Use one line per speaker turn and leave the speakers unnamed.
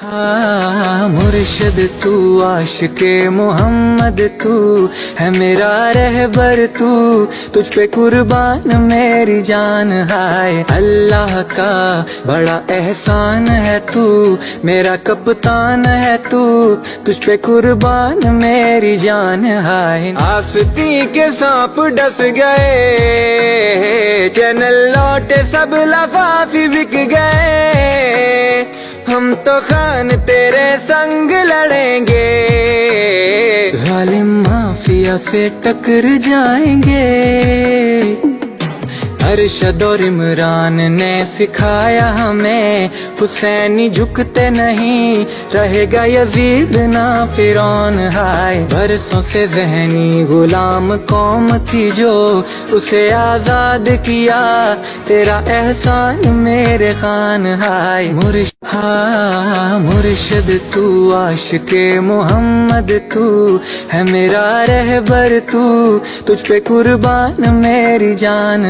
ہاں مرشد تو عاشق محمد تو ہے میرا رہبر تو تجھ پہ قربان میری جان ہے اللہ کا بڑا احسان ہے تو میرا کپتان ہے تو تجھ پہ قربان میری جان ہے آستی کے سانپ ڈس گئے چینل لوٹے سب لفافی بک گئے ہم تو خان تیرے سنگ لڑیں گے ظالم مافیا سے ٹکر جائیں گے ارشد اور عمران نے سکھایا ہمیں حسینی جھکتے نہیں رہے گا یزید نہ فرعون ہے برسوں سے ذہنی غلام قوم تھی جو اسے آزاد کیا تیرا احسان میرے خان ہے مرشد تو عاشق محمد تو ہے میرا رہبر تو تجھ پہ قربان میری جان